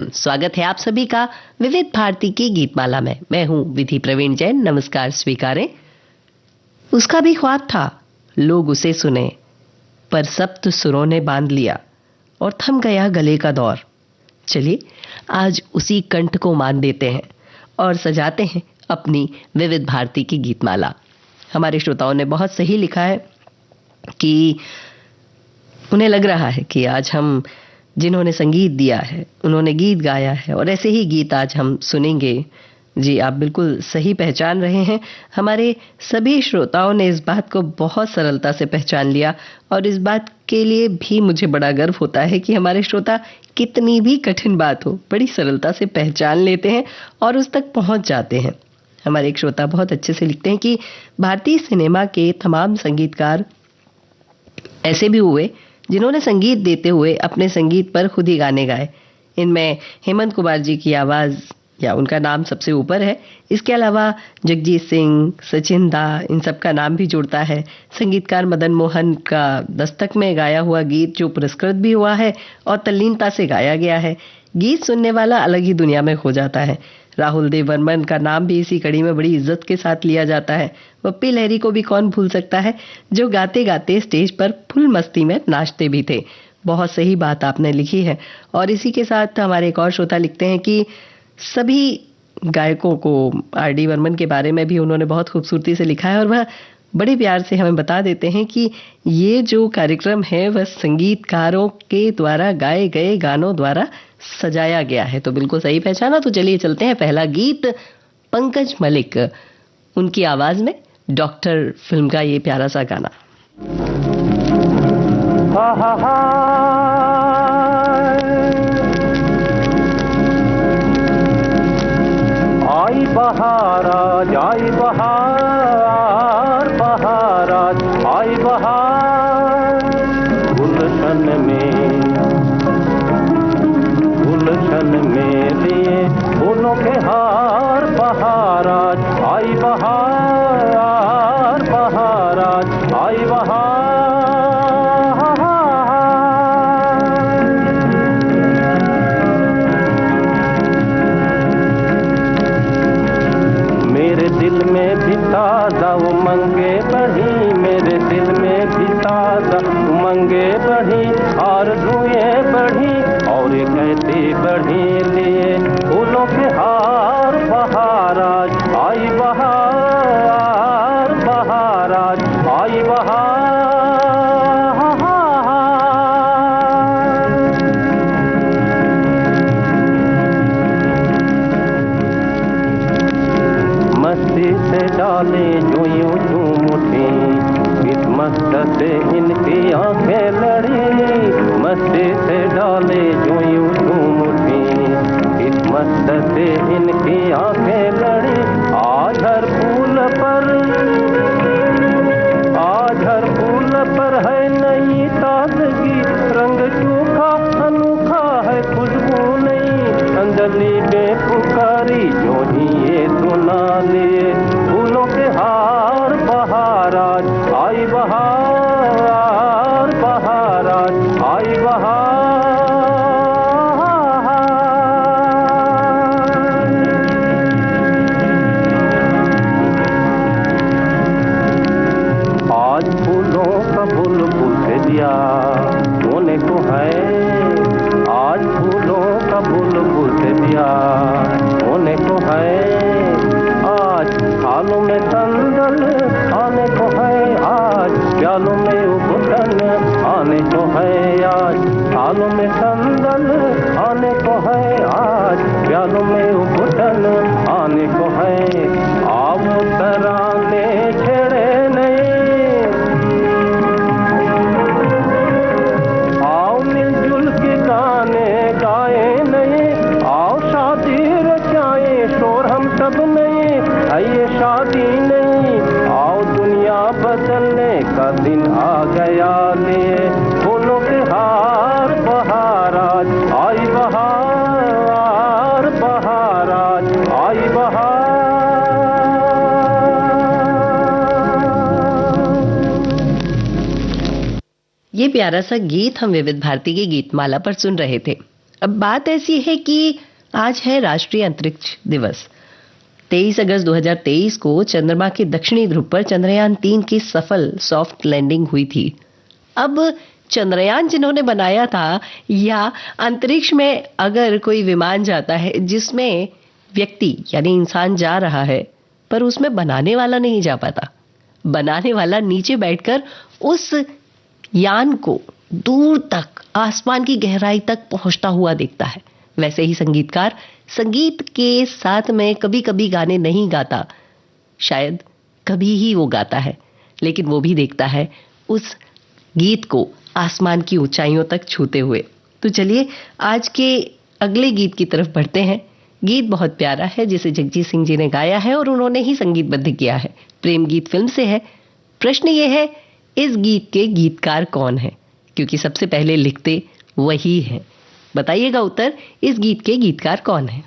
स्वागत है आप सभी का विविध भारती की गीतमाला में। मैं हूं विधि प्रवीण जैन। नमस्कार स्वीकारें। उसका भी ख्वाब था, लोग उसे सुने, पर सप्त सुरों ने बांध लिया और थम गया गले का दौर। चलिए आज उसी कंठ को मान देते हैं और सजाते हैं अपनी विविध भारती की गीतमाला। हमारे श्रोताओं ने बहुत सही लिखा है कि उन्हें लग रहा है कि आज हम जिन्होंने संगीत दिया है उन्होंने गीत गाया है और ऐसे ही गीत आज हम सुनेंगे। जी, आप बिल्कुल सही पहचान रहे हैं। हमारे सभी श्रोताओं ने इस बात को बहुत सरलता से पहचान लिया और इस बात के लिए भी मुझे बड़ा गर्व होता है कि हमारे श्रोता कितनी भी कठिन बात हो बड़ी सरलता से पहचान लेते हैं और उस तक पहुंच जाते हैं। हमारे एक श्रोता बहुत अच्छे से लिखते हैं कि भारतीय सिनेमा के तमाम संगीतकार ऐसे भी हुए जिन्होंने संगीत देते हुए अपने संगीत पर खुद ही गाने गाए। इनमें हेमंत कुमार जी की आवाज़ या उनका नाम सबसे ऊपर है। इसके अलावा जगजीत सिंह, सचिन दा, इन सब का नाम भी जुड़ता है। संगीतकार मदन मोहन का दस्तक में गाया हुआ गीत जो पुरस्कृत भी हुआ है और तल्लीनता से गाया गया है। गीत सुनने वाला अलग ही दुनिया में खो जाता है। राहुल देव बर्मन का नाम भी इसी कड़ी में बड़ी इज्जत के साथ लिया जाता है। पप्पी लहरी को भी कौन भूल सकता है, जो गाते गाते स्टेज पर फुल मस्ती में नाचते भी थे। बहुत सही बात आपने लिखी है। और इसी के साथ हमारे एक और श्रोता लिखते हैं कि सभी गायकों को आर.डी. बर्मन के बारे में भी उन्होंने बहुत खूबसूरती से लिखा है और वह बड़े प्यार से हमें बता देते हैं कि ये जो कार्यक्रम है वह संगीतकारों के द्वारा गाए गए गानों द्वारा सजाया गया है। तो बिल्कुल सही पहचाना। तो चलिए चलते हैं पहला गीत पंकज मलिक, उनकी आवाज में डॉक्टर फिल्म का ये प्यारा सा गाना। आई बहार आज, आई बहार, बहार आज, आई बहार। गुलशन में लिए फूलों के हार। बहार आज, आई बहार, बहार आज, आई बहार। दिल में भी ताज़ा उमंगे बढ़ी, मेरे दिल में भी ताज़ा उमंगे बढ़ी, आरज़ुएं बढ़ी और कहती बढ़ी लिए फूलों के हार। बहार आज, आई बहार, बहार आज, आई बहार। मस्ती से डाले जो यूं झूम उठी, इस मस्त से इनकी आंखें लड़ी। मस्ती से डाले जो यूं झूम उठी, इस मस्त से इनकी आंखें लड़ी। आज हर फूल पर है नई ताजगी, रंग चोखा अनोखा है खुशबू नई। अंजलि बेपुकारी जो ही ये सुना लिए फूलों के हार। बहार आज, आई बहार, बहार आज, आई बहार। आज फूलों का बुलबुल से दिया होने को है, आज फूलों का बुलबुल से दिया होने को है। आज थालों में संदल आने को है, आज प्यालों में उबटन आने को है। आज थालों में संदल आने को है, आज प्यालों में उबटन आने को है। आप तराने छेड़े नहीं, आओ मिलजुल के गाने गाए नहीं। आओ शादी रचाए शोर हम सब नहीं, आइए शादी नहीं। आओ दुनिया बदलने का दिन आ गया लिए फूलों के हार। बहार आज, आई बहार, बहार आज, आई बहार। ये प्यारा सा गीत हम विविध भारती की गीतमाला पर सुन रहे थे। अब बात ऐसी है कि आज है राष्ट्रीय अंतरिक्ष दिवस। 23 अगस्त 2023 को चंद्रमा के दक्षिणी ध्रुव पर चंद्रयान 3 की सफल सॉफ्ट लैंडिंग हुई थी। अब चंद्रयान जिन्होंने बनाया था, या अंतरिक्ष में अगर कोई विमान जाता है जिसमें व्यक्ति यानी इंसान जा रहा है, पर उसमें बनाने वाला नहीं जा पाता। बनाने वाला नीचे बैठकर उस यान को दूर तक, आसमान की गहराई तक पहुंचता हुआ देखता है। वैसे ही संगीतकार संगीत के साथ में कभी कभी गाने नहीं गाता, शायद कभी ही वो गाता है, लेकिन वो भी देखता है उस गीत को आसमान की ऊंचाइयों तक छूते हुए। तो चलिए आज के अगले गीत की तरफ बढ़ते हैं। गीत बहुत प्यारा है, जिसे जगजीत सिंह जी ने गाया है और उन्होंने ही संगीतबद्ध किया है। प्रेम गीत फिल्म से है। प्रश्न ये है, इस गीत के गीतकार कौन है? क्योंकि सबसे पहले लिखते वही है। बताइएगा उत्तर, इस गीत के गीतकार कौन है?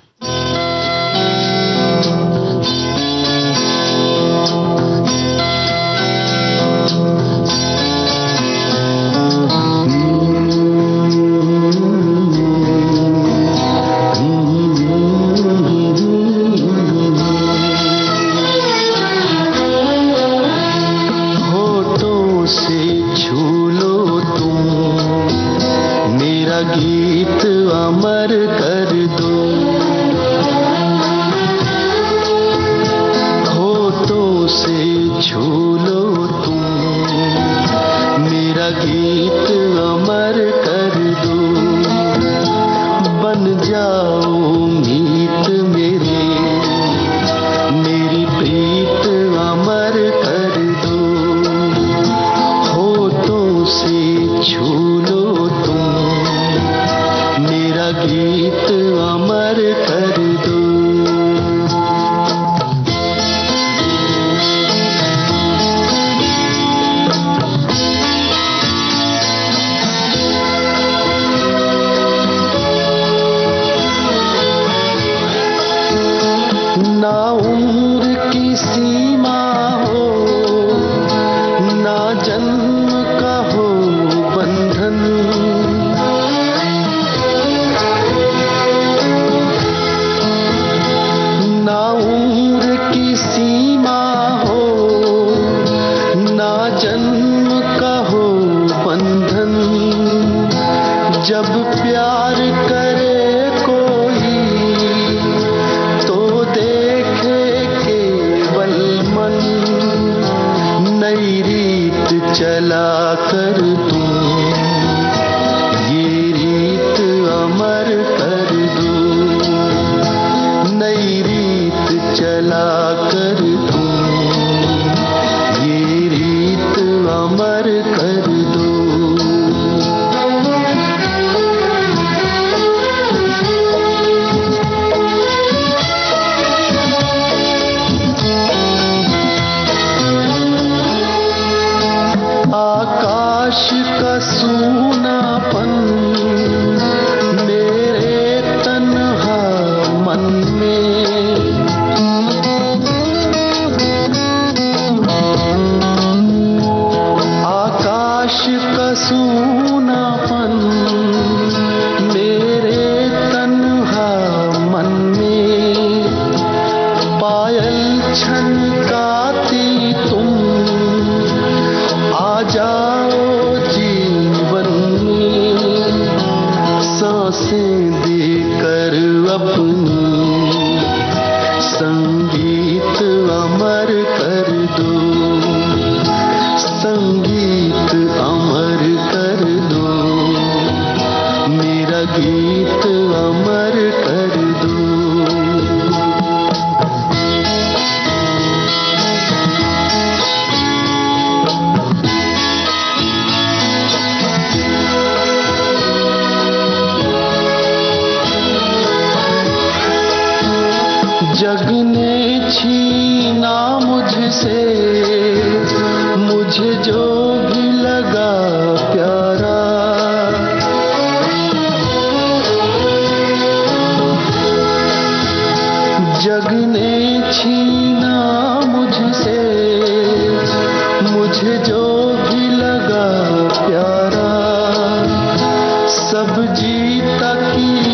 जग ने छीना मुझसे मुझे जो भी लगा प्यारा, जग ने छीना मुझसे मुझे जो भी लगा प्यारा, सब जीता की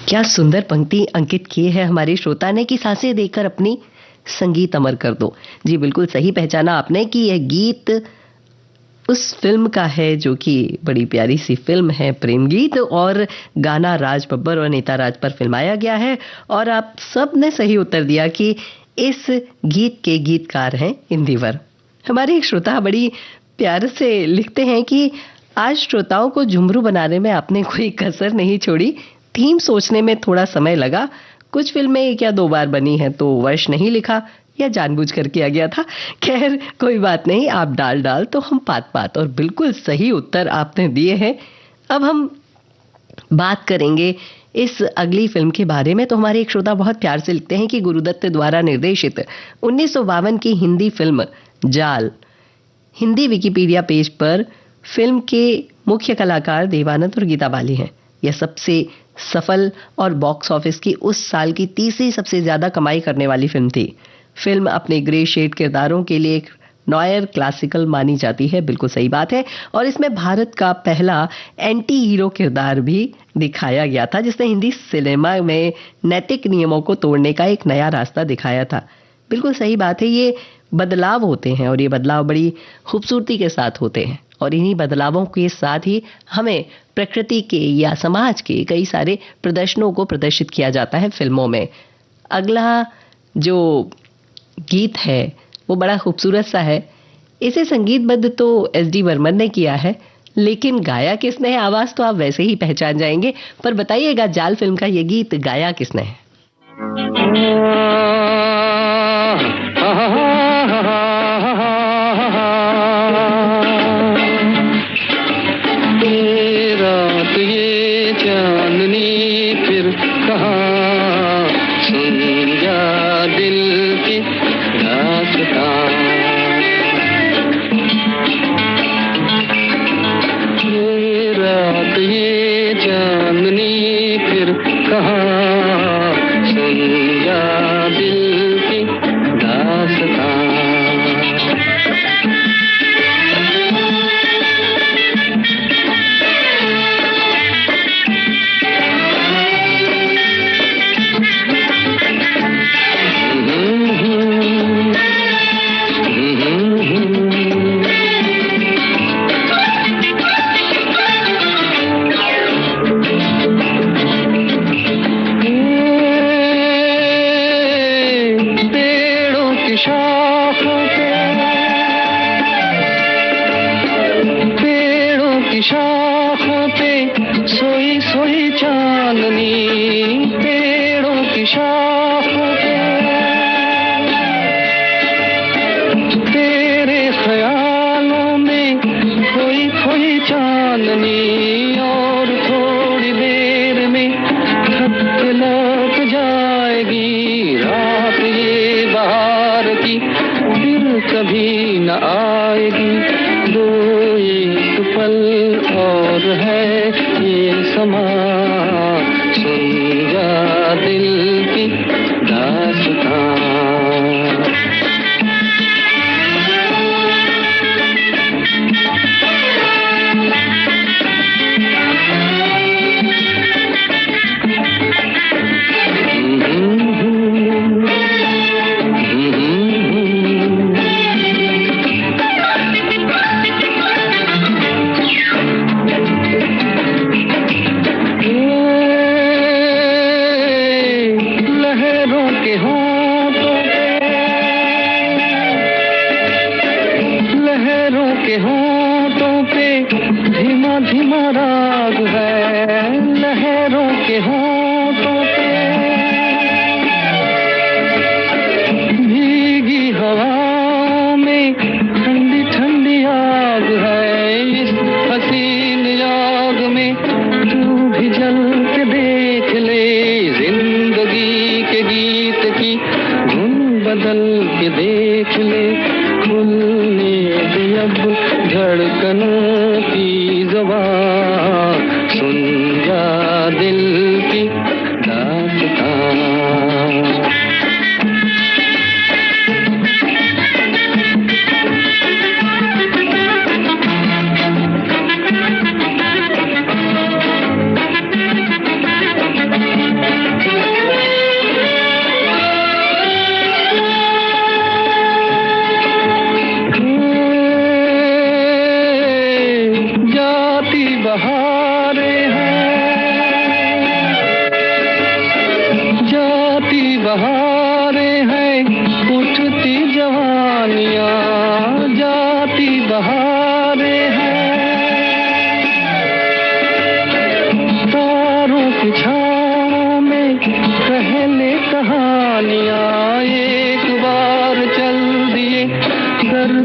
क्या सुंदर पंक्ति अंकित की है हमारे श्रोता ने कि सांसें देकर अपनी संगीत अमर कर दो। जी बिल्कुल सही पहचाना आपने कि यह गीत उस फिल्म का है जो कि बड़ी प्यारी सी फिल्म है प्रेम गीत, और गाना राज बब्बर और नीता राज पर फिल्माया गया है। और आप सब ने सही उत्तर दिया कि इस गीत के गीतकार हैं इंदिवर। हमारे एक श्रोता बड़ी प्यार से लिखते हैं कि आज श्रोताओं को झुमरू बनाने में आपने कोई कसर नहीं छोड़ी। थीम सोचने में थोड़ा समय लगा, कुछ फिल्में एक या दो बार बनी हैं तो वर्ष नहीं लिखा या जानबूझकर किया गया था। खैर कोई बात नहीं, आप डाल तो हम पात, और बिल्कुल सही उत्तर आपने दिए हैं। अब हम बात करेंगे इस अगली फिल्म के बारे में। तो हमारे एक श्रोता बहुत प्यार से लिखते हैं कि गुरुदत्त द्वारा निर्देशित 1952 की हिंदी फिल्म जाल, हिंदी विकिपीडिया पेज पर फिल्म के मुख्य कलाकार देवानंद और गीता बाली हैं। यह सबसे सफल और बॉक्स ऑफिस की उस साल की तीसरी सबसे ज्यादा कमाई करने वाली फिल्म थी। फिल्म अपने ग्रे शेड किरदारों के लिए एक नॉयर क्लासिकल मानी जाती है, बिल्कुल सही बात है। और इसमें भारत का पहला एंटी हीरो किरदार भी दिखाया गया था, जिसने हिंदी सिनेमा में नैतिक नियमों को तोड़ने का एक नया रास्ता दिखाया था। बिल्कुल सही बात है, ये बदलाव होते हैं और ये बदलाव बड़ी खूबसूरती के साथ होते हैं, और इन्हीं बदलावों के साथ ही हमें प्रकृति के या समाज के कई सारे प्रदर्शनों को प्रदर्शित किया जाता है फिल्मों में। अगला जो गीत है वो बड़ा खूबसूरत सा है। इसे संगीतबद्ध तो एस.डी. बर्मन ने किया है, लेकिन गाया किसने है आवाज तो आप वैसे ही पहचान जाएंगे। पर बताइएगा जाल फिल्म का ये गीत गाया किसने है?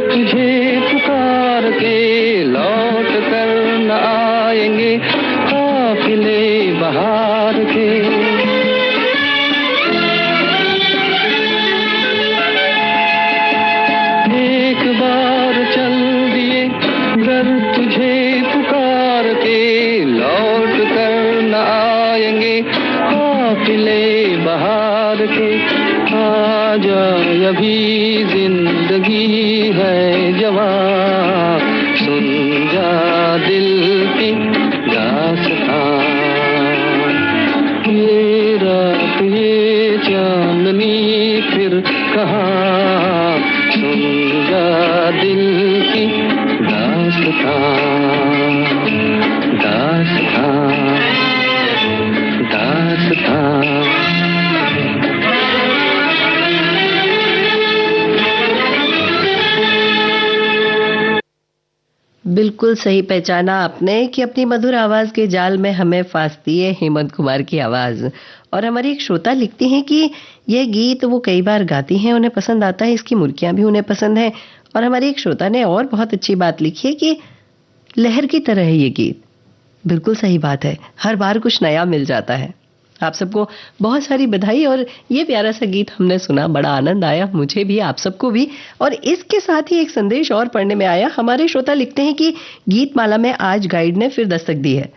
तुझे पुकार के लौट कर न आएंगे काफिले बहार के। एक बार चल दिए घर तुझे पुकार के लौट कर न आएंगे काफिले बहार के। आजा अभी जिंदगी है जवां, सुन जा दिल की दास्तां। ये रात ये चांदनी फिर कहाँ, सुन जा दिल की दास्तां, दास्तां, दास्तां। बिल्कुल सही पहचाना आपने कि अपनी मधुर आवाज के जाल में हमें फांसती है हेमंत कुमार की आवाज। और हमारी एक श्रोता लिखती हैं कि यह गीत वो कई बार गाती हैं, उन्हें पसंद आता है, इसकी मुर्कियां भी उन्हें पसंद है। और हमारी एक श्रोता ने और बहुत अच्छी बात लिखी है कि लहर की तरह है ये गीत। बिल्कुल सही बात है, हर बार कुछ नया मिल जाता है। आप सबको बहुत सारी बधाई। और ये प्यारा सा गीत हमने सुना, बड़ा आनंद आया मुझे भी, आप सबको भी। और इसके साथ ही एक संदेश और पढ़ने में आया। हमारे श्रोता लिखते हैं कि गीत माला में आज गाइड ने फिर दस्तक दी है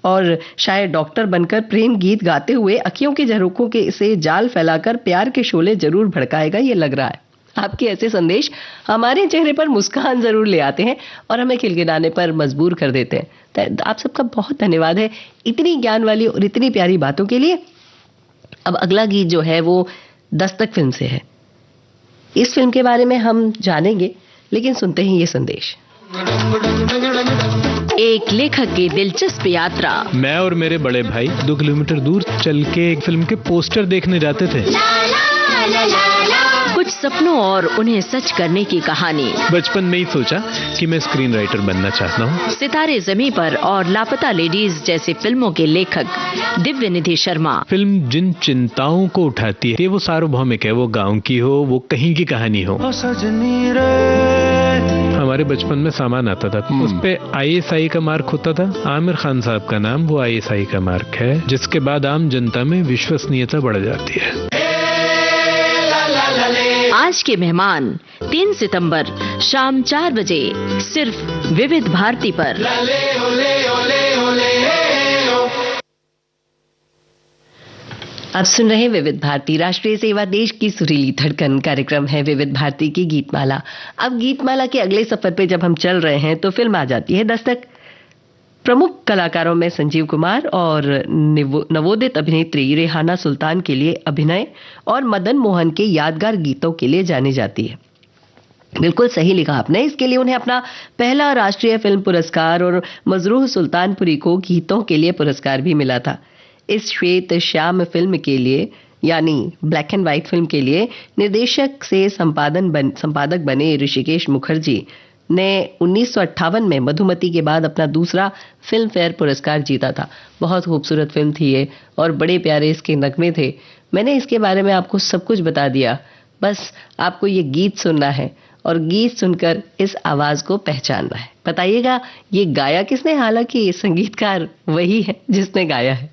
और शायद डॉक्टर बनकर प्रेम गीत गाते हुए अखियों के झरोखों के से जाल फैलाकर प्यार के शोले जरूर भड़काएगा, ये लग रहा है। आपके ऐसे संदेश हमारे चेहरे पर मुस्कान जरूर ले आते हैं और हमें खिलखिलाने पर मजबूर कर देते हैं। तो आप सबका बहुत धन्यवाद है इतनी ज्ञान वाली और इतनी प्यारी बातों के लिए। अब अगला गीत जो है वो दस्तक फिल्म से है। इस फिल्म के बारे में हम जानेंगे, लेकिन सुनते हैं ये संदेश। एक लेखक की दिलचस्प यात्रा। मैं और मेरे बड़े भाई 2 किलोमीटर दूर चल के एक फिल्म के पोस्टर देखने जाते थे। कुछ सपनों और उन्हें सच करने की कहानी। बचपन में ही सोचा कि मैं स्क्रीन राइटर बनना चाहता हूँ। सितारे ज़मीं पर और लापता लेडीज जैसे फिल्मों के लेखक दिव्य निधि शर्मा। फिल्म जिन चिंताओं को उठाती है वो सार्वभौमिक है, वो गांव की हो, वो कहीं की कहानी हो। हमारे बचपन में सामान आता था, उस पे ISI का मार्क होता था। आमिर खान साहब का नाम वो ISI का मार्क है, जिसके बाद आम जनता में विश्वसनीयता बढ़ जाती है। आज के मेहमान 3 सितंबर शाम 4 बजे सिर्फ विविध भारती पर। आप सुन रहे हैं विविध भारती, राष्ट्रीय सेवा, देश की सुरीली धड़कन। कार्यक्रम है विविध भारती की गीतमाला। अब गीतमाला के अगले सफर पे जब हम चल रहे हैं तो फिल्म आ जाती है दस्तक। प्रमुख कलाकारों में संजीव कुमार और नवोदित अभिनेत्री रेहाना सुल्तान के लिए अभिनय और मदन मोहन के यादगार गीतों के लिए जानी जाती है। बिल्कुल सही लिखा आपने। इसके लिए उन्हें अपना पहला राष्ट्रीय फिल्म पुरस्कार और मजरूह सुल्तानपुरी को गीतों के लिए पुरस्कार भी मिला था। इस श्वेत श्याम फिल्म के लिए, यानी ब्लैक एंड व्हाइट फिल्म के लिए, निर्देशक से संपादक बने ऋषिकेश मुखर्जी ने 1958 में मधुमती के बाद अपना दूसरा फिल्म फेयर पुरस्कार जीता था। बहुत खूबसूरत फिल्म थी ये और बड़े प्यारे इसके नगमे थे। मैंने इसके बारे में आपको सब कुछ बता दिया, बस आपको ये गीत सुनना है और गीत सुनकर इस आवाज को पहचानना है। बताइएगा ये गाया किसने? हालांकि संगीतकार वही है जिसने गाया है।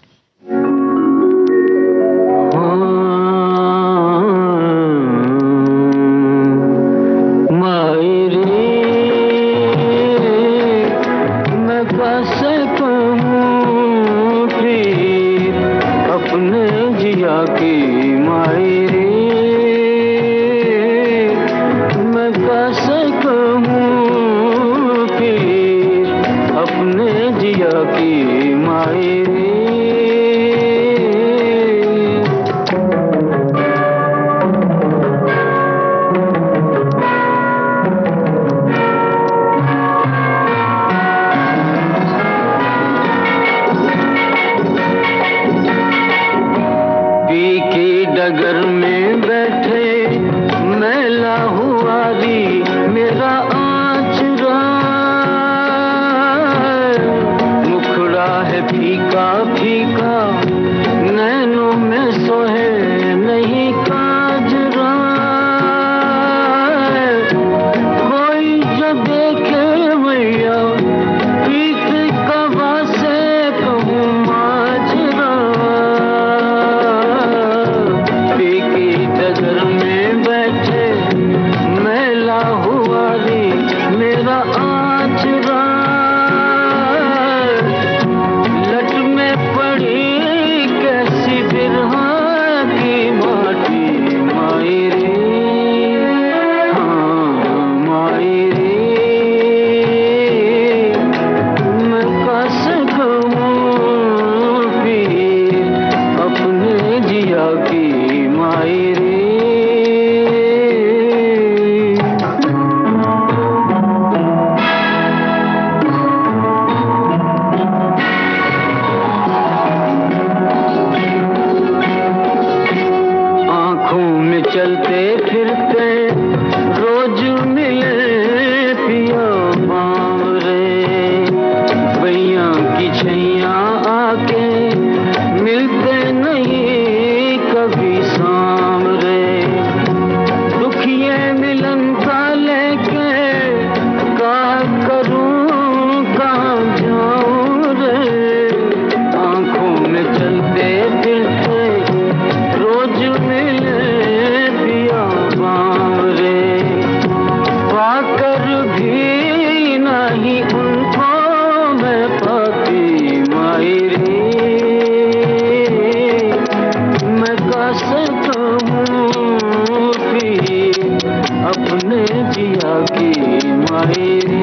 शायरी।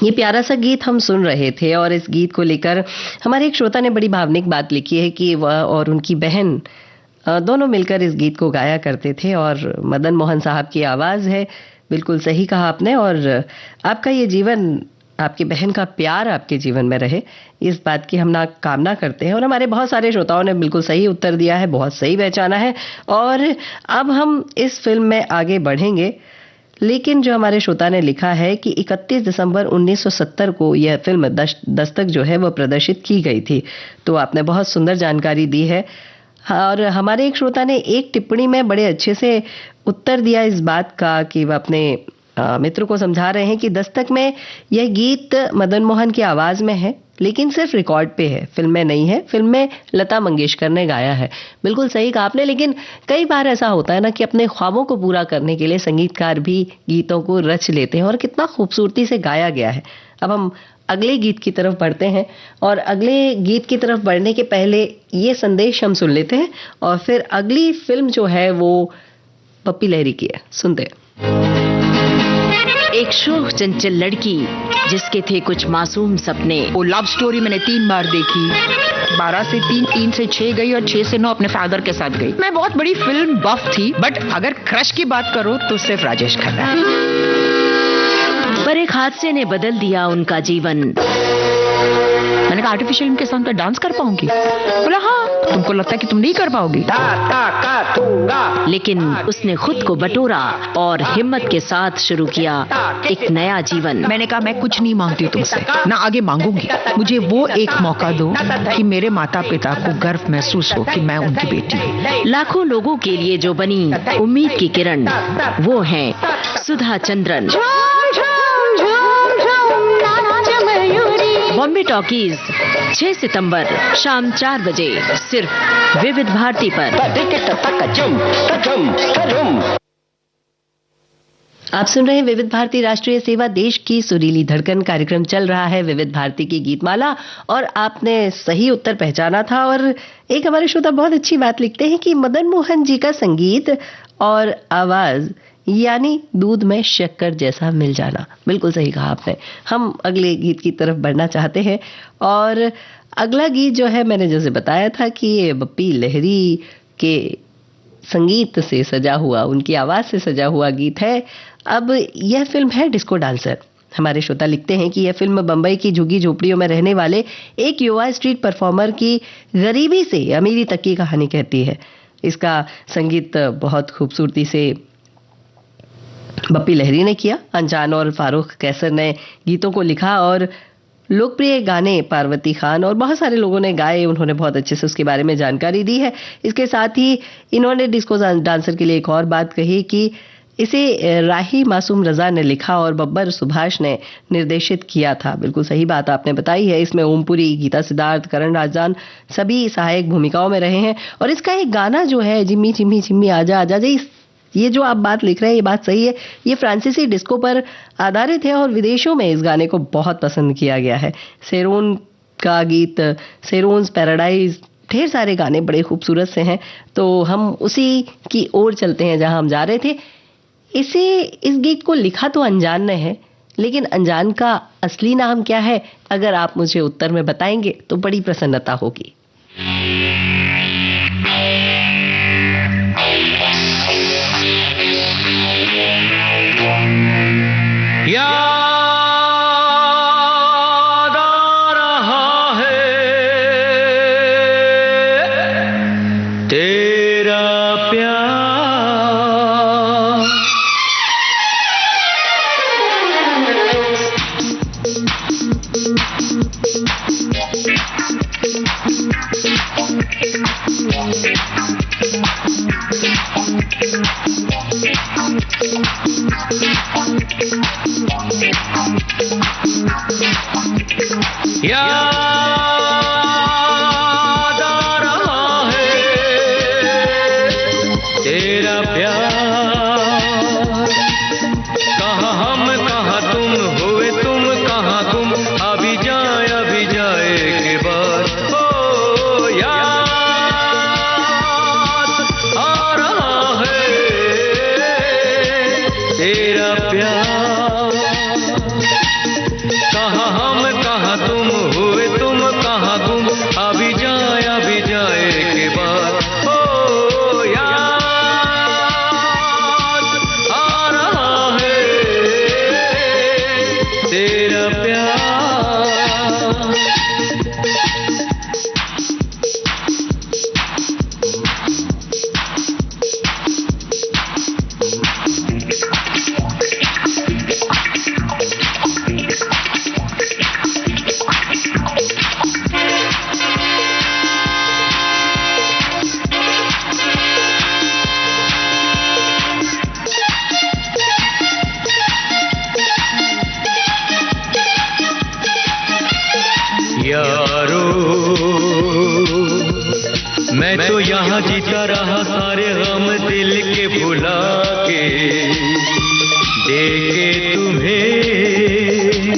ये प्यारा सा गीत हम सुन रहे थे और इस गीत को लेकर हमारे एक श्रोता ने बड़ी भावनिक बात लिखी है कि वह और उनकी बहन दोनों मिलकर इस गीत को गाया करते थे और मदन मोहन साहब की आवाज़ है। बिल्कुल सही कहा आपने। और आपका ये जीवन, आपकी बहन का प्यार आपके जीवन में रहे, इस बात की हम कामना करते हैं। और हमारे बहुत सारे श्रोताओं ने बिल्कुल सही उत्तर दिया है, बहुत सही पहचाना है। और अब हम इस फिल्म में आगे बढ़ेंगे, लेकिन जो हमारे श्रोता ने लिखा है कि 31 दिसंबर 1970 को यह फिल्म दस्तक जो है वो प्रदर्शित की गई थी। तो आपने बहुत सुंदर जानकारी दी है। और हमारे एक श्रोता ने एक टिप्पणी में बड़े अच्छे से उत्तर दिया इस बात का कि वह अपने मित्र को समझा रहे हैं कि दस्तक में यह गीत मदन मोहन की आवाज में है, लेकिन सिर्फ रिकॉर्ड पे है, फिल्म में नहीं है। फिल्म में लता मंगेशकर ने गाया है। बिल्कुल सही कहा आपने। लेकिन कई बार ऐसा होता है ना कि अपने ख्वाबों को पूरा करने के लिए संगीतकार भी गीतों को रच लेते हैं और कितना खूबसूरती से गाया गया है। अब हम अगले गीत की तरफ बढ़ते हैं और अगले गीत की तरफ बढ़ने के पहले ये संदेश हम सुन लेते हैं और फिर अगली फिल्म जो है वो पप्पी लहरी की है, सुनते हैं। एक शोख चंचल लड़की जिसके थे कुछ मासूम सपने। वो लव स्टोरी मैंने 3 बार देखी। 12 से 3, 3 से 6 गई और 6 से 9 अपने फादर के साथ गई। मैं बहुत बड़ी फिल्म बफ थी, बट अगर क्रश की बात करो तो सिर्फ राजेश खन्ना। पर एक हादसे ने बदल दिया उनका जीवन। मैंने कहा आर्टिफिशियल इनके साथ डांस कर पाऊंगी? बोला हाँ। तुमको लगता है कि तुम नहीं कर पाओगी? लेकिन उसने खुद को बटोरा और हिम्मत के साथ शुरू किया एक नया जीवन। मैंने कहा मैं कुछ नहीं मांगती हूँ तुमसे, ना आगे मांगूंगी। मुझे वो एक मौका दो कि मेरे माता पिता को गर्व महसूस हो कि मैं उनकी बेटी हूँ। लाखों लोगों के लिए जो बनी उम्मीद की किरण, वो है सुधा चंद्रन। बॉम्बे टॉकीज 6 सितंबर शाम 4 बजे सिर्फ विविध भारती पर। आप सुन रहे हैं विविध भारती राष्ट्रीय सेवा, देश की सुरीली धड़कन। कार्यक्रम चल रहा है विविध भारती की गीतमाला और आपने सही उत्तर पहचाना था। और एक हमारे श्रोता बहुत अच्छी बात लिखते हैं कि मदन मोहन जी का संगीत और आवाज यानी दूध में शक्कर जैसा मिल जाना। बिल्कुल सही कहा आपने। हम अगले गीत की तरफ बढ़ना चाहते हैं और अगला गीत जो है, मैंने जैसे बताया था कि ये पप्पी लहरी के संगीत से सजा हुआ, उनकी आवाज से सजा हुआ गीत है। अब यह फिल्म है डिस्को डांसर। हमारे श्रोता लिखते हैं कि यह फिल्म बंबई की झुग्गी झोपड़ियों में रहने वाले एक युवा स्ट्रीट परफॉर्मर की गरीबी से अमीरी तक की कहानी कहती है। इसका संगीत बहुत खूबसूरती से पप्पी लहरी ने किया। अनजान और फारूक कैसर ने गीतों को लिखा और लोकप्रिय गाने पार्वती खान और बहुत सारे लोगों ने गाए। उन्होंने बहुत अच्छे से उसके बारे में जानकारी दी है। इसके साथ ही इन्होंने डिस्को डांसर के लिए एक और बात कही कि इसे राही मासूम रजा ने लिखा और बब्बर सुभाष ने निर्देशित किया था। बिल्कुल सही बात आपने बताई है। इसमें ओमपुरी, गीता सिद्धार्थ, करण राजदान सभी सहायक भूमिकाओं में रहे हैं। और इसका एक गाना जो है, जिम्मी चिम्मी चिम्मी आजा आजा, ये जो आप बात लिख रहे हैं ये बात सही है। ये फ्रांसीसी डिस्को पर आधारित है और विदेशों में इस गाने को बहुत पसंद किया गया है। सेरोन का गीत, सेरोन्स पैराडाइज, ढेर सारे गाने बड़े खूबसूरत से हैं। तो हम उसी की ओर चलते हैं जहां हम जा रहे थे। इस गीत को लिखा तो अनजान ने है, लेकिन अनजान का असली नाम क्या है, अगर आप मुझे उत्तर में बताएंगे तो बड़ी प्रसन्नता होगी। याद आ रहा है तेरा प्यार, याद आ रहा है तेरा प्यार। कहाँ हम कहाँ तुम, हुए तुम कहाँ तुम, अभी जाए के बाद। ओ याद आ रहा यहाँ जीता रहा सारे गम दिल के भुला के, देके तुम्हें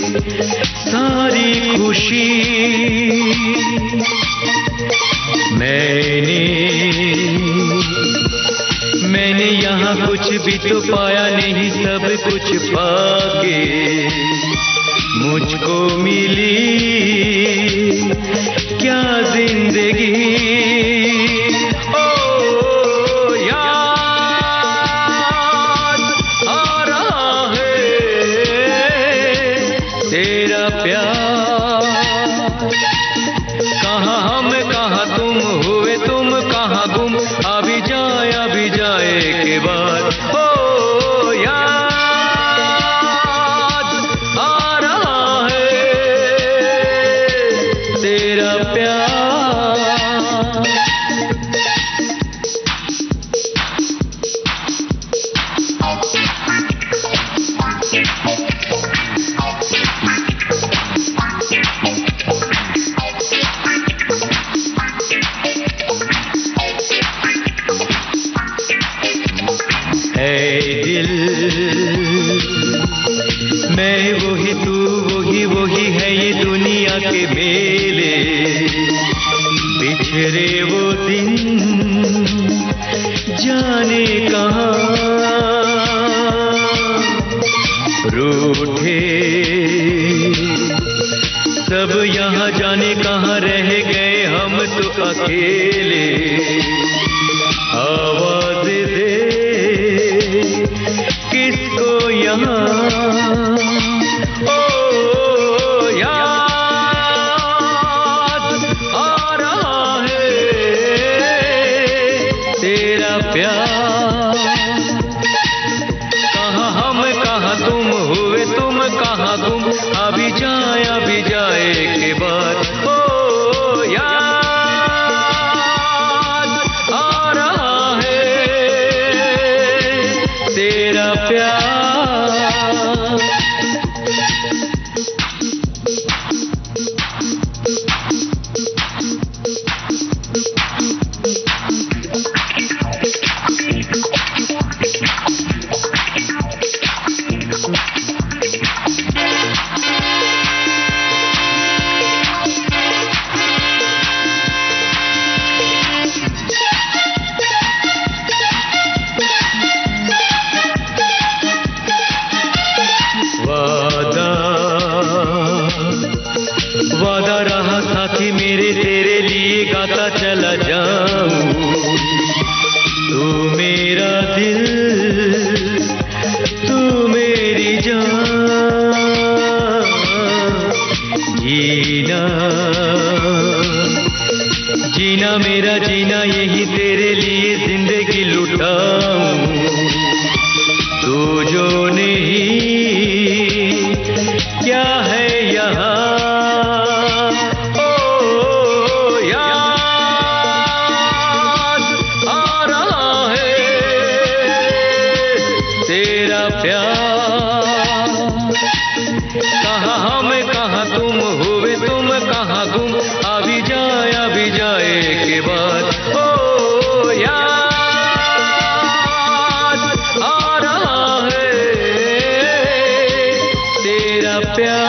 सारी खुशी। मैंने यहाँ कुछ भी तो पाया नहीं, सब कुछ पाके मुझको मिली क्या जिंदगी। ओ याद आ रहा है तेरा प्यार, कहाँ हम कहाँ तुम हुए तुम कहाँ गुम, अभी जाए के बाद। ओ याद आ रहा है तेरा प्यार। मैं वही तू वही है ये दुनिया के मेले, बिछड़े वो दिन जाने कहाँ, रूठे सब यहाँ जाने कहाँ रह गए हम तो अकेले। आवाज दे किसको यहाँ, ओ याद आ रहा है तेरा प्यार, कहाँ हम कहाँ तुम हुए तुम कहाँ गुम, अभी जाए के बाद। ओ याद आ रहा है तेरा प्यार। वादा रहा साथी मेरे तेरे लिए गाता चला जाऊं, तू मेरा दिल तू मेरी जान, जीना मेरा जीना यही तेरे लिए जिंदगी लुटाऊं, तू जो नहीं क्या है यहाँ। कहाँ हम कहाँ तुम हुए तुम कहाँ गुम, अभी जाए के बाद। ओ याद आ रहा है तेरा प्यार।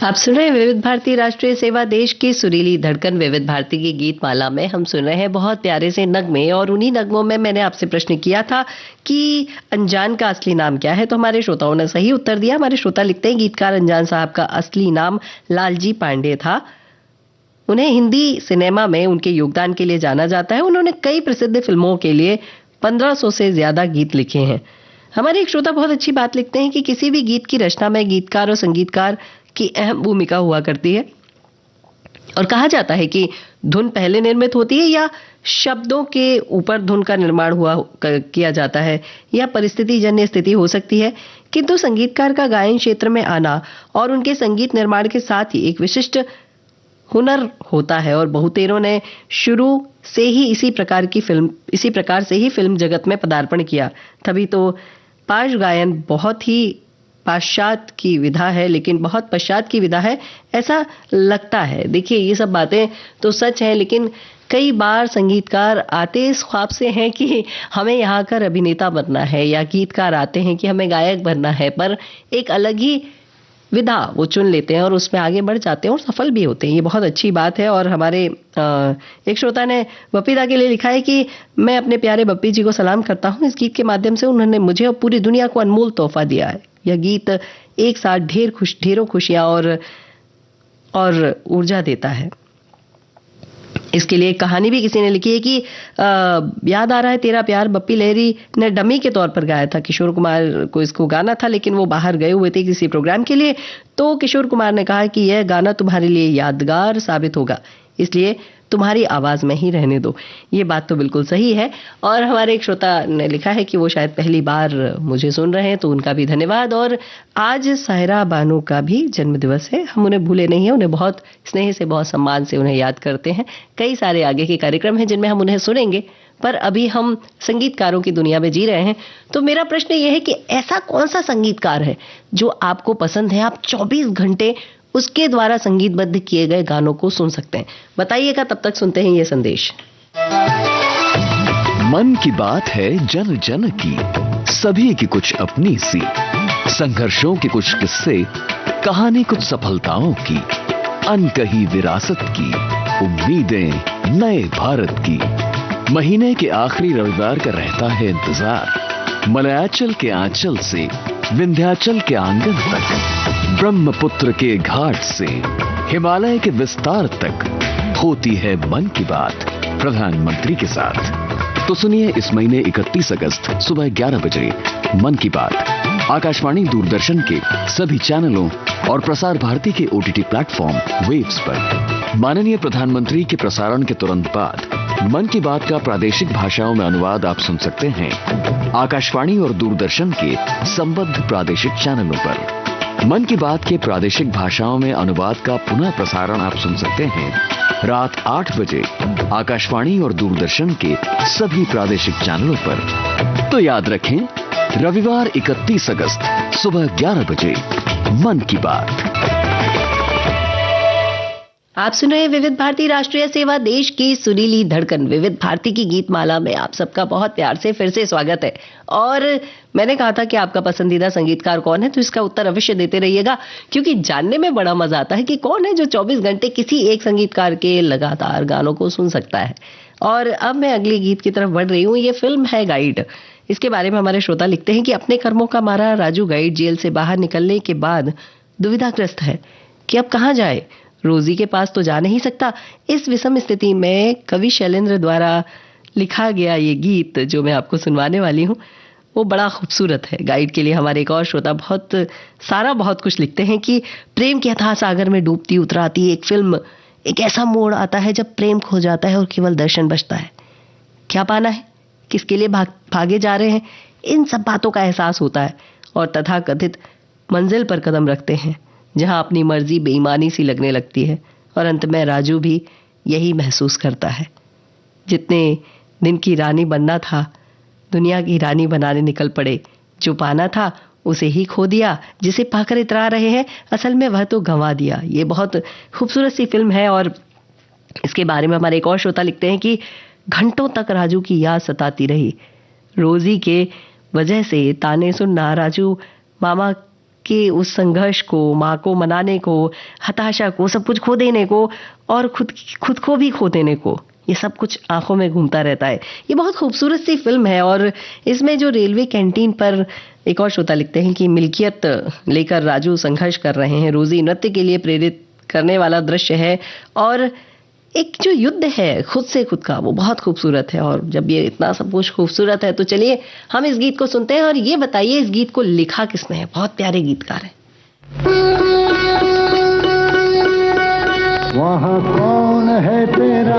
आप सुन रहे हैं विविध भारती राष्ट्रीय सेवा, देश की सुरीली धड़कन। विविध भारती की गीत माला में हम सुन रहे हैं बहुत प्यारे से नगमे, और उन्हीं नगमों में मैंने आपसे प्रश्न किया था कि अनजान का असली नाम क्या है, तो हमारे श्रोताओं ने सही उत्तर दिया। हमारे श्रोता लिखते हैं गीतकार अनजान साहब का असली नाम लालजी पांडे था। उन्हें हिंदी सिनेमा में उनके योगदान के लिए जाना जाता है। उन्होंने कई प्रसिद्ध फिल्मों के लिए 1500 से ज्यादा गीत लिखे हैं। हमारे एक श्रोता बहुत अच्छी बात लिखते हैं कि किसी भी गीत की रचना में गीतकार और संगीतकार की अहम भूमिका हुआ करती है, और कहा जाता है कि धुन पहले निर्मित होती है या शब्दों के ऊपर धुन का निर्माण किया जाता है, या परिस्थिति जन्य स्थिति हो सकती है। किंतु संगीतकार का गायन क्षेत्र में आना और उनके संगीत निर्माण के साथ ही एक विशिष्ट हुनर होता है, और बहुतेरों ने शुरू से ही इसी प्रकार से ही फिल्म जगत में पदार्पण किया। तभी तो पार्श्व गायन बहुत ही पाश्चात्य की विधा है, लेकिन बहुत पश्चात की विधा है ऐसा लगता है। देखिए, ये सब बातें तो सच हैं, लेकिन कई बार संगीतकार आते इस ख्वाब से हैं कि हमें यहाँ कर अभिनेता बनना है, या गीतकार आते हैं कि हमें गायक बनना है, पर एक अलग ही विधा वो चुन लेते हैं और उसमें आगे बढ़ जाते हैं और सफल भी होते हैं। ये बहुत अच्छी बात है। और हमारे एक श्रोता ने बप्पी दा के लिए लिखा है कि मैं अपने प्यारे बप्पी जी को सलाम करता हूँ। इस गीत के माध्यम से उन्होंने मुझे और पूरी दुनिया को अनमोल तोहफा दिया है। यह गीत एक साथ ढेरों खुशियां और ऊर्जा देता है। इसके लिए एक कहानी भी किसी ने लिखी है कि याद आ रहा है तेरा प्यार बप्पी लहरी ने डमी के तौर पर गाया था। किशोर कुमार को इसको गाना था, लेकिन वो बाहर गए हुए थे किसी प्रोग्राम के लिए, तो किशोर कुमार ने कहा कि यह गाना तुम्हारे लिए यादगार साबित होगा, इसलिए तुम्हारी आवाज में ही रहने दो। ये बात तो बिल्कुल सही है। और हमारे एक श्रोता ने लिखा है कि वो शायद पहली बार मुझे सुन रहे हैं, तो उनका भी धन्यवाद। और आज सायरा बानो का भी जन्मदिवस है, हम उन्हें भूले नहीं हैं, उन्हें बहुत स्नेह से, बहुत सम्मान से उन्हें याद करते हैं। कई सारे आगे के कार्यक्रम हैं जिनमें हम उन्हें सुनेंगे, पर अभी हम संगीतकारों की दुनिया में जी रहे हैं। तो मेरा प्रश्न ये है कि ऐसा कौन सा संगीतकार है जो आपको पसंद है, आप 24 घंटे उसके द्वारा संगीतबद्ध किए गए गानों को सुन सकते हैं? बताइएगा। तब तक सुनते हैं ये संदेश। मन की बात है जन जन की, सभी की कुछ अपनी सी, संघर्षों के कुछ किस्से, कहानी कुछ सफलताओं की, अनकही विरासत की, उम्मीदें नए भारत की। महीने के आखिरी रविवार का रहता है इंतजार। मलयाचल के आंचल से विंध्याचल के आंगन तक, ब्रह्मपुत्र के घाट से हिमालय के विस्तार तक होती है मन की बात प्रधानमंत्री के साथ। तो सुनिए इस महीने 31 अगस्त सुबह 11 बजे मन की बात आकाशवाणी दूरदर्शन के सभी चैनलों और प्रसार भारती के OTT प्लेटफॉर्म वेव्स पर। माननीय प्रधानमंत्री के प्रसारण के तुरंत बाद मन की बात का प्रादेशिक भाषाओं में अनुवाद आप सुन सकते हैं आकाशवाणी और दूरदर्शन के संबद्ध प्रादेशिक चैनलों पर। मन की बात के प्रादेशिक भाषाओं में अनुवाद का पुनः प्रसारण आप सुन सकते हैं रात 8 बजे आकाशवाणी और दूरदर्शन के सभी प्रादेशिक चैनलों पर। तो याद रखें, रविवार 31 अगस्त सुबह 11 बजे मन की बात। आप सुन रहे हैं विविध भारती राष्ट्रीय सेवा, देश की सुरीली धड़कन। विविध भारती की गीत माला में आप सबका बहुत प्यार से फिर से स्वागत है। और मैंने कहा था कि आपका पसंदीदा संगीतकार कौन है, तो इसका उत्तर अवश्य देते रहिएगा, क्योंकि जानने में बड़ा मजा आता है कि कौन है जो 24 घंटे किसी एक संगीतकार के लगातार गानों को सुन सकता है। और अब मैं अगले गीत की तरफ बढ़ रही हूँ। ये फिल्म है गाइड। इसके बारे में हमारे श्रोता लिखते हैं कि अपने कर्मों का मारा राजू गाइड जेल से बाहर निकलने के बाद दुविधाग्रस्त है कि अब कहाँ जाए। रोजी के पास तो जा नहीं सकता। इस विषम स्थिति में कवि शैलेंद्र द्वारा लिखा गया ये गीत जो मैं आपको सुनवाने वाली हूँ, वो बड़ा खूबसूरत है। गाइड के लिए हमारे एक और श्रोता बहुत कुछ लिखते हैं कि प्रेम के अथाह सागर में डूबती उतराती एक फिल्म, एक ऐसा मोड़ आता है जब प्रेम खो जाता है और केवल दर्शन बचता है। क्या पाना है, किसके लिए भागे जा रहे हैं, इन सब बातों का एहसास होता है और तथाकथित मंजिल पर कदम रखते हैं जहां अपनी मर्जी बेईमानी सी लगने लगती है। और अंत में राजू भी यही महसूस करता है। जितने दिन की रानी बनना था, दुनिया की रानी बनाने निकल पड़े। जो पाना था उसे ही खो दिया, जिसे पाकर इतरा रहे हैं असल में वह तो गंवा दिया। ये बहुत खूबसूरत सी फिल्म है। और इसके बारे में हमारे एक और श्रोता लिखते हैं कि घंटों तक राजू की याद सताती रही। रोजी के वजह से ताने सुनना, राजू मामा के उस संघर्ष को, माँ को मनाने को, हताशा को, सब कुछ खो देने को और खुद को भी खो देने को, ये सब कुछ आंखों में घूमता रहता है। ये बहुत खूबसूरत सी फिल्म है। और इसमें जो रेलवे कैंटीन पर एक और श्रोता लिखते हैं कि मिल्कियत लेकर राजू संघर्ष कर रहे हैं। रोजी नृत्य के लिए प्रेरित करने वाला दृश्य है और एक जो युद्ध है खुद से खुद का, वो बहुत खूबसूरत है। और जब ये इतना सब कुछ खूबसूरत है तो चलिए हम इस गीत को सुनते हैं। और ये बताइए इस गीत को लिखा किसने है? बहुत प्यारे गीतकार है। वहाँ कौन है तेरा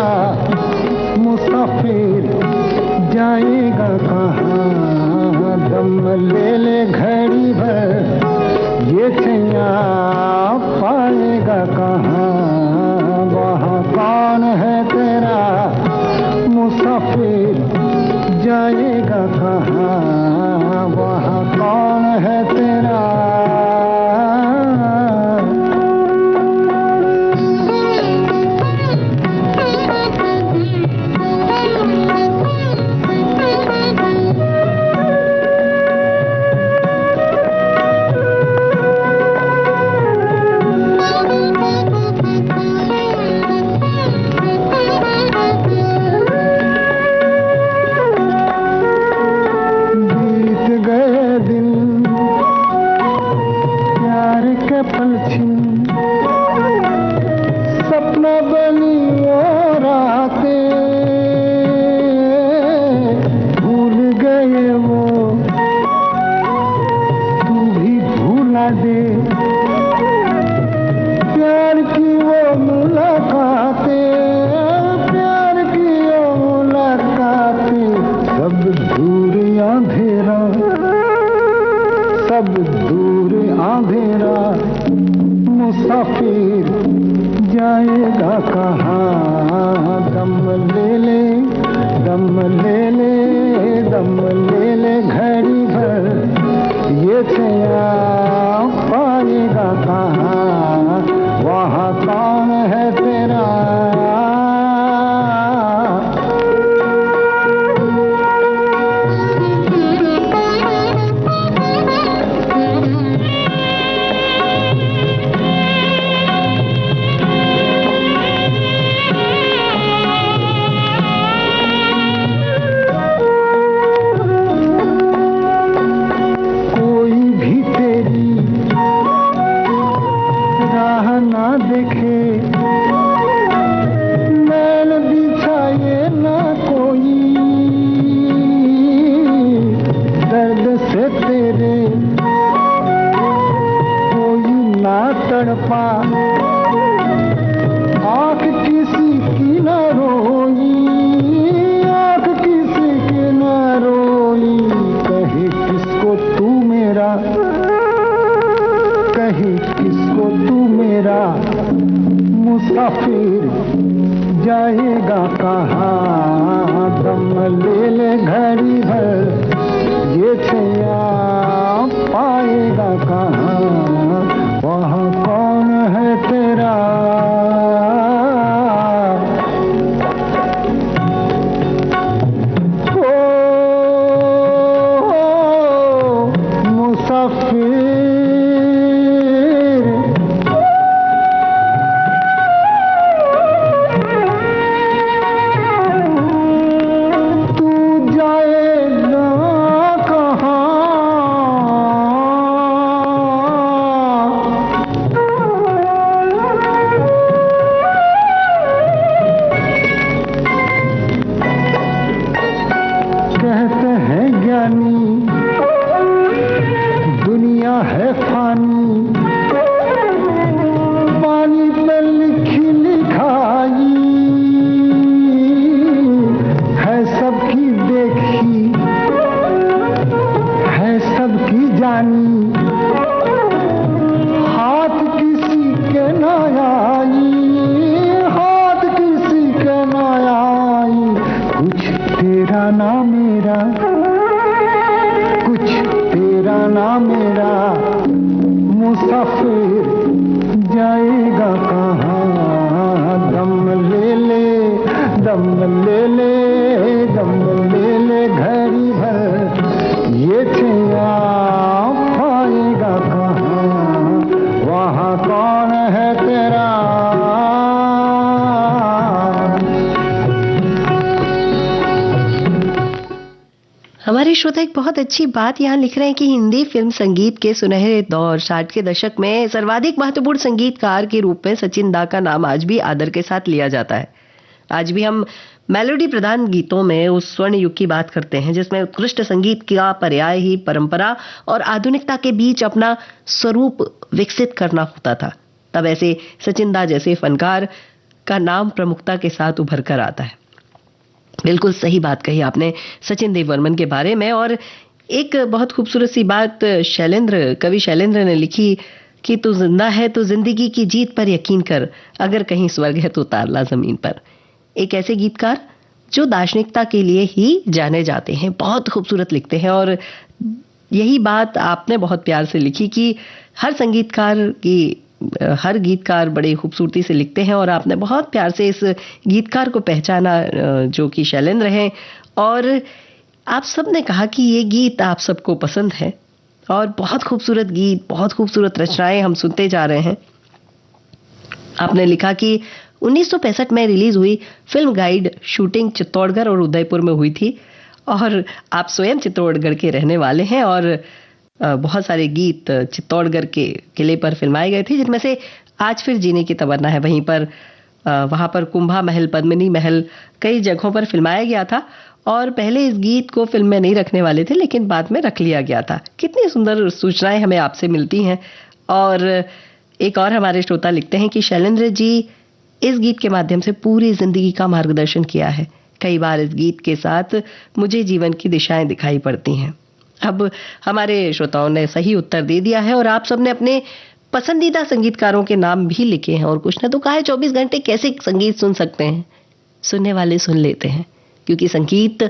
मुसाफिर जाएगा कहाँ, दम ले ले घड़ी भर ये छैया पाएगा कहाँ, वहाँ कौन है तेरा मुसाफिर जाएगा कहाँ, वहाँ कौन है तेरा। सपना बनी वो रातें, भूल गए वो तू भी भूला दे, प्यार की वो मुलाकातें, प्यार की वो मुलाकातें, सब दूर अंधेरा, सब दूर अंधेरा, मुसाफिर जाएगा कहाँ, दम ले ले, दम ले ले, दम ले ले घड़ी भर ये छैया पाएगा कहाँ, वहाँ कौन है तेरा। तड़पा आँख किसी की न रोई, आँख किसी की न रोई, कहे किसको तू मेरा, कहे किसको तू मेरा, मुसाफिर जाएगा कहाँ, दम ले ले घड़ी भर ये छैया पाएगा कहाँ, वहाँ कौन है तेरा। ओ मुसाफिर तू जाएगा कहाँ, कहते हैं ज्ञानी दुनिया है फानी, पानी पे लिखी लिखाई है सबकी देखी, है सबकी जानी, हाथ किसी के न आई, हाथ किसी के न आई, कुछ तेरा ना मेरा, कुछ तेरा ना मेरा, मुसाफिर जाएगा कहाँ, दम ले ले, दम ले ले, दम ले ले घड़ी भर ये छैया पाएगा कहाँ, वहाँ कौन है तेरा। हमारे श्रोता एक बहुत अच्छी बात यहाँ लिख रहे हैं कि हिंदी फिल्म संगीत के सुनहरे दौर 60 के दशक में सर्वाधिक महत्वपूर्ण संगीतकार के रूप में सचिन दा का नाम आज भी आदर के साथ लिया जाता है। आज भी हम मेलोडी प्रधान गीतों में उस स्वर्ण युग की बात करते हैं जिसमें उत्कृष्ट संगीत का पर्याय ही परंपरा और आधुनिकता के बीच अपना स्वरूप विकसित करना होता था। तब ऐसे सचिन दा जैसे फनकार का नाम प्रमुखता के साथ उभर कर आता है। बिल्कुल सही बात कही आपने सचिन देव वर्मन के बारे में। और एक बहुत खूबसूरत सी बात कवि शैलेंद्र ने लिखी कि तू जिंदा है तो जिंदगी की जीत पर यकीन कर, अगर कहीं स्वर्ग है तो उतार ला जमीन पर। एक ऐसे गीतकार जो दार्शनिकता के लिए ही जाने जाते हैं, बहुत खूबसूरत लिखते हैं। और यही बात आपने बहुत प्यार से लिखी कि हर गीतकार बड़े खूबसूरती से लिखते हैं, और आपने बहुत प्यार से इस गीतकार को पहचाना जो कि शैलेंद्र हैं। और आप सबने कहा कि ये गीत आप सबको पसंद है, और बहुत खूबसूरत गीत, बहुत खूबसूरत रचनाएं हम सुनते जा रहे हैं। आपने लिखा कि 1965 में रिलीज हुई फिल्म गाइड शूटिंग चित्तौड़गढ़ और उदयपुर में हुई थी, और आप स्वयं चित्तौड़गढ़ के रहने वाले हैं, और बहुत सारे गीत चित्तौड़गढ़ के किले पर फिल्माए गए थे, जिनमें से आज फिर जीने की तमन्ना है वहां पर कुंभा महल, पद्मिनी महल कई जगहों पर फिल्माया गया था। और पहले इस गीत को फिल्म में नहीं रखने वाले थे, लेकिन बाद में रख लिया गया था। कितनी सुंदर सूचनाएं हमें आपसे मिलती हैं। और एक और हमारे श्रोता लिखते हैं कि शैलेंद्र जी इस गीत के माध्यम से पूरी जिंदगी का मार्गदर्शन किया है। कई बार इस गीत के साथ मुझे जीवन की दिशाएं दिखाई पड़ती हैं। अब हमारे श्रोताओं ने सही उत्तर दे दिया है, और आप सबने अपने पसंदीदा संगीतकारों के नाम भी लिखे हैं। और कुछ ने तो कहा है 24 घंटे कैसे संगीत सुन सकते हैं। सुनने वाले सुन लेते हैं, क्योंकि संगीत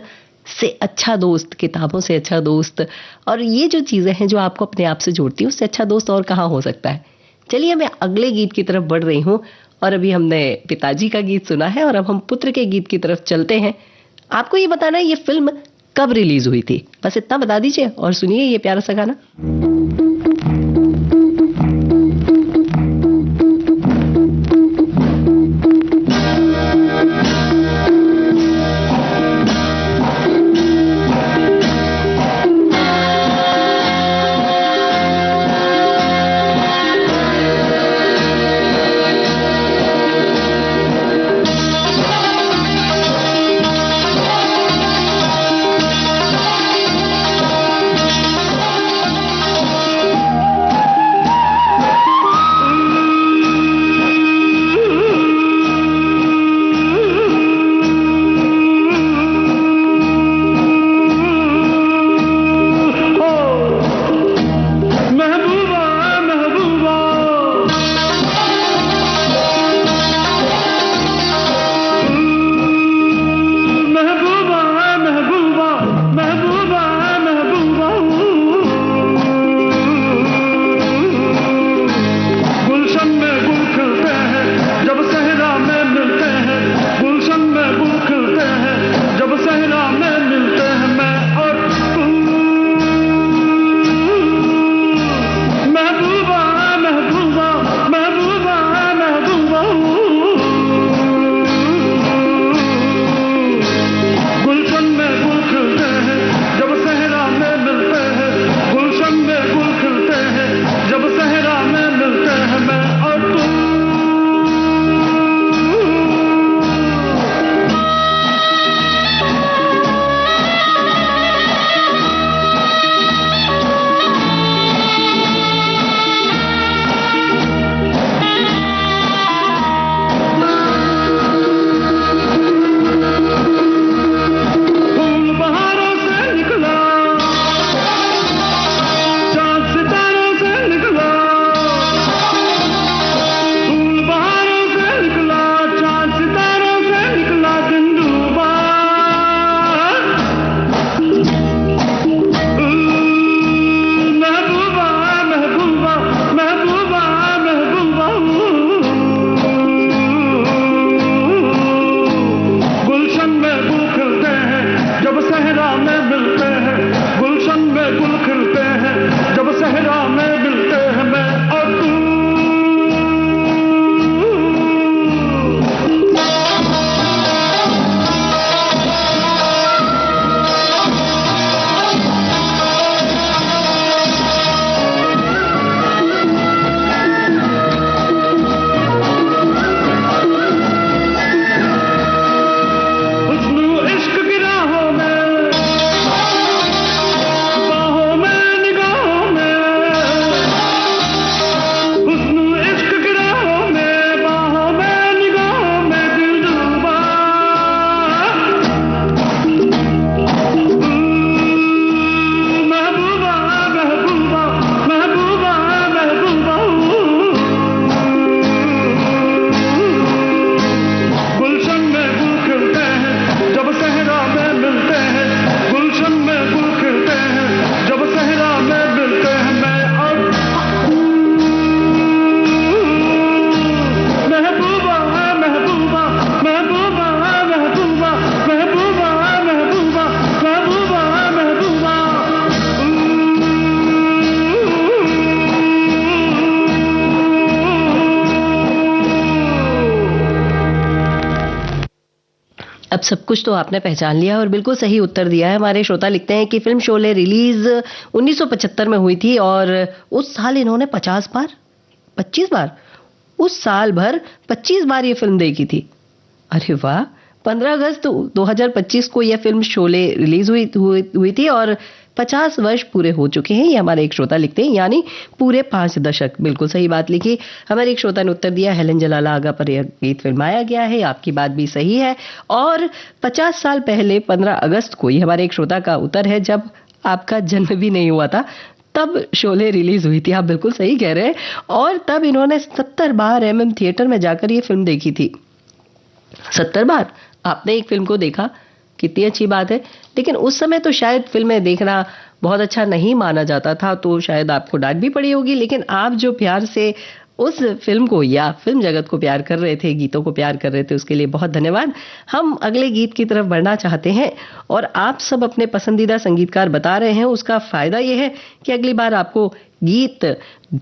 से अच्छा दोस्त, किताबों से अच्छा दोस्त, और ये जो चीजें हैं जो आपको अपने आप से जोड़ती है, उससे अच्छा दोस्त और कहाँ हो सकता है। चलिए मैं अगले गीत की तरफ बढ़ रही हूं, और अभी हमने पिताजी का गीत सुना है, और अब हम पुत्र के गीत की तरफ चलते हैं। आपको ये बताना है ये फिल्म कब रिलीज हुई थी, बस इतना बता दीजिए, और सुनिए ये प्यारा सा गाना। अब सब कुछ तो आपने पहचान लिया और बिल्कुल सही उत्तर दिया है। हमारे श्रोता लिखते हैं कि फिल्म शोले रिलीज 1975 में हुई थी और उस साल इन्होंने 25 बार उस साल भर 25 बार ये फिल्म देखी थी। अरे वाह। 15 अगस्त 2025 को यह फिल्म शोले रिलीज हुई थी और 50 वर्ष पूरे हो चुके हैं, ये हमारे एक श्रोता लिखते हैं, यानी पूरे 5 दशक। बिल्कुल सही बात लिखी। हमारे एक श्रोता ने उत्तर दिया, हेलन जलाला आगा पर यह गीत फिल्माया गया है। आपकी बात भी सही है। और 50 साल पहले 15 अगस्त को, ये हमारे एक श्रोता का उत्तर है, जब आपका जन्म भी नहीं हुआ था, तब शोले रिलीज हुई थी। आप बिल्कुल सही कह रहे हैं। और तब इन्होंने 70 बार MM थिएटर में जाकर ये फिल्म देखी थी। 70 बार आपने एक फिल्म को देखा, कितनी अच्छी बात है। लेकिन उस समय तो शायद फिल्में देखना बहुत अच्छा नहीं माना जाता था, तो शायद आपको डांट भी पड़ी होगी। लेकिन आप जो प्यार से उस फिल्म को या फिल्म जगत को प्यार कर रहे थे, गीतों को प्यार कर रहे थे, उसके लिए बहुत धन्यवाद। हम अगले गीत की तरफ बढ़ना चाहते हैं और आप सब अपने पसंदीदा संगीतकार बता रहे हैं। उसका फायदा यह है कि अगली बार आपको गीत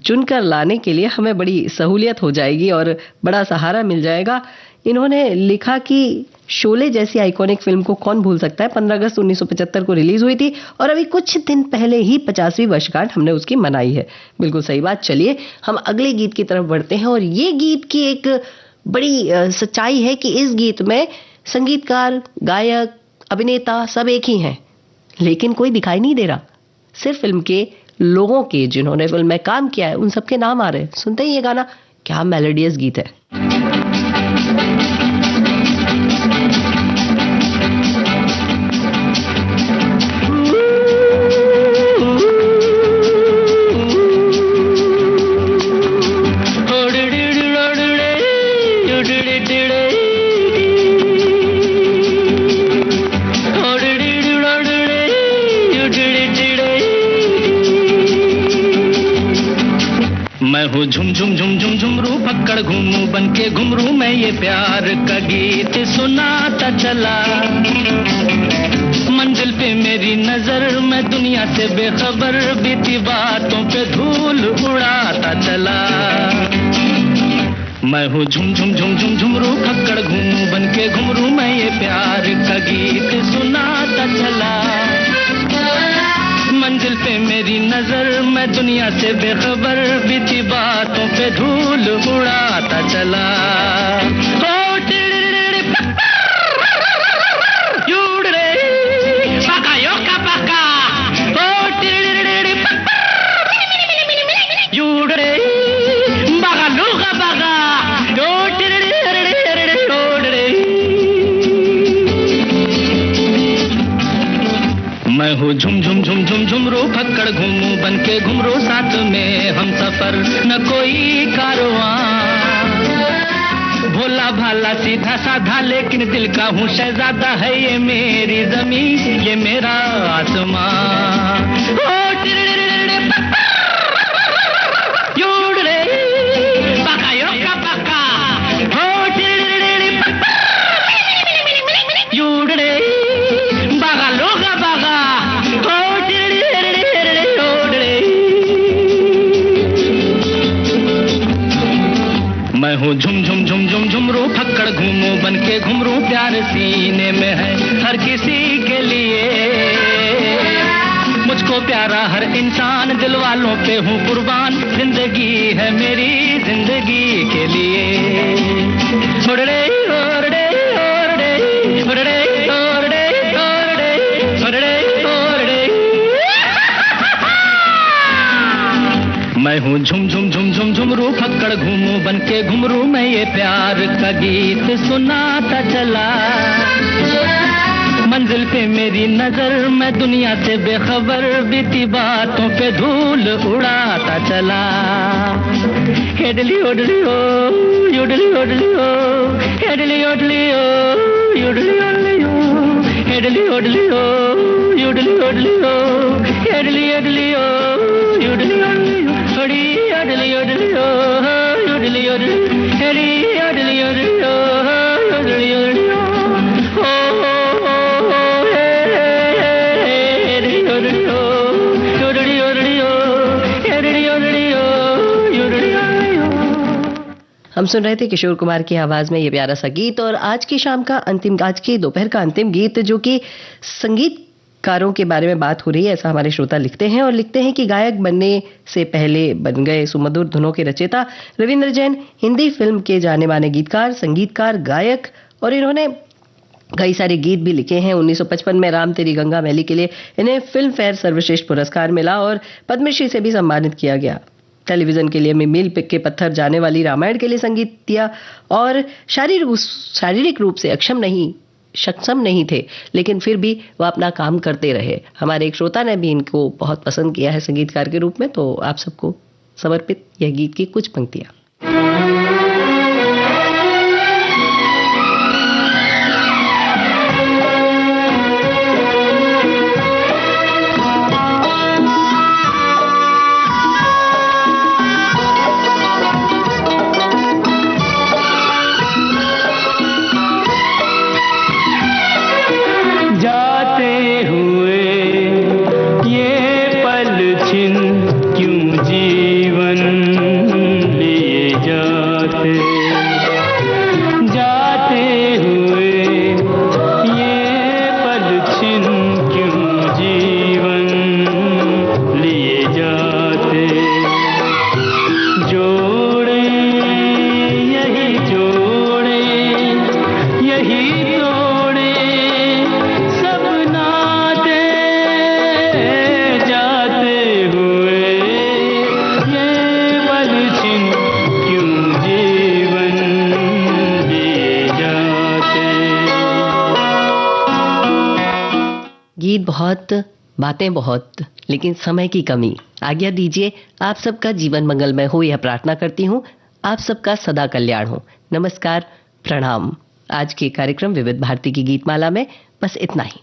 चुनकर लाने के लिए हमें बड़ी सहूलियत हो जाएगी और बड़ा सहारा मिल जाएगा। इन्होंने लिखा कि शोले जैसी आइकॉनिक फिल्म को कौन भूल सकता है। 15 अगस्त 1975 को रिलीज हुई थी और अभी कुछ दिन पहले ही 50वीं वर्षगांठ हमने उसकी मनाई है। बिल्कुल सही बात। चलिए हम अगले गीत की तरफ बढ़ते हैं और ये गीत की एक बड़ी सच्चाई है कि इस गीत में संगीतकार, गायक, अभिनेता सब एक ही हैं, लेकिन कोई दिखाई नहीं दे रहा। सिर्फ फिल्म के लोगों के, जिन्होंने फिल्म में काम किया है, उन सबके नाम आ रहे हैं। सुनते ही ये गाना, क्या मेलोडियस गीत है। झुम झुम झुम झुम झुमरू पकड़ घूमू बनके घुमरू मैं ये प्यार का गीत सुनाता चला। मंजिल पे मेरी नजर, मैं दुनिया से बेखबर, बीती बातों पे धूल उड़ाता चला। मैं हूँ झुम झुम झुम झुम झुमरू पकड़ घूमू बनके घुमरू मैं ये प्यार का गीत सुनाता चला। मंजिल पे मेरी नजर, मैं दुनिया से बेखबर, बीती बातों पे धूल उड़ाता चला। मैं हूँ झुम झुम झुम झुम झुमरू पकड़ घूमू बनके घुमरू, साथ में हम सफर न कोई कारवां। भोला भाला सीधा साधा लेकिन दिल का हूँ शहजादा, है ये मेरी जमीन ये मेरा आसमां। मैं हूँ झुम झुम झुम झुम झुमरू फक्कड़ घूमू बनके घुमरू, प्यार सीने में है हर किसी के लिए। मुझको प्यारा हर इंसान, दिल वालों पे हूँ कुर्बान, जिंदगी है मेरी जिंदगी के लिए। उड़ड़े उड़ड़े उड़ड़े उड़ड़े उड़ड़े उड़ड़े उड़ड़े उड़ड़े। मैं हूँ झुम झुम झुम झुम झुमरू फक्कड़ घूमू बनके घुमरू, मैं ये प्यार का गीत सुनाता चला। मंजिल पे मेरी नजर, मैं दुनिया से बेखबर, बीती बातों पे धूल उड़ाता चला। हेडली ओडली ओ योडली ओडली ओ, हेडली ओडली ओ योडली ओडली ओ, हेडली ओडली ओ योडली ओडली ओ, हेडली ओडली ओ योडली ओडली ओ, होड़ी ओडली ओडली ओ योडली ओडली, हेडी ओडली ओडली ओ योडली ओडली ओ, हम सुन रहे थे किशोर कुमार की आवाज में ये प्यारा सा गीत। और आज की दोपहर का अंतिम गीत जो कि संगीतकारों के बारे में बात हो रही है, ऐसा हमारे श्रोता लिखते हैं। और लिखते हैं कि गायक बनने से पहले बन गए सुमधुर धुनों के रचयिता रविंद्र जैन हिंदी फिल्म के जाने माने गीतकार, संगीतकार, गायक, और इन्होंने कई सारे गीत भी लिखे हैं। 1955 में राम तेरी गंगा मैली के लिए इन्हें फिल्म फेयर सर्वश्रेष्ठ पुरस्कार मिला और पद्मश्री से भी सम्मानित किया गया। टेलीविजन के लिए मील के पत्थर, जाने वाली रामायण के लिए संगीत दिया और शारीरिक रूप से सक्षम नहीं थे, लेकिन फिर भी वो अपना काम करते रहे। हमारे एक श्रोता ने भी इनको बहुत पसंद किया है संगीतकार के रूप में, तो आप सबको समर्पित यह गीत की कुछ पंक्तियां। गीत बहुत, बातें बहुत, लेकिन समय की कमी। आज्ञा दीजिए, आप सबका जीवन मंगलमय हो यह प्रार्थना करती हूँ। आप सबका सदा कल्याण हो। नमस्कार, प्रणाम। आज के कार्यक्रम विविध भारती की गीतमाला में बस इतना ही।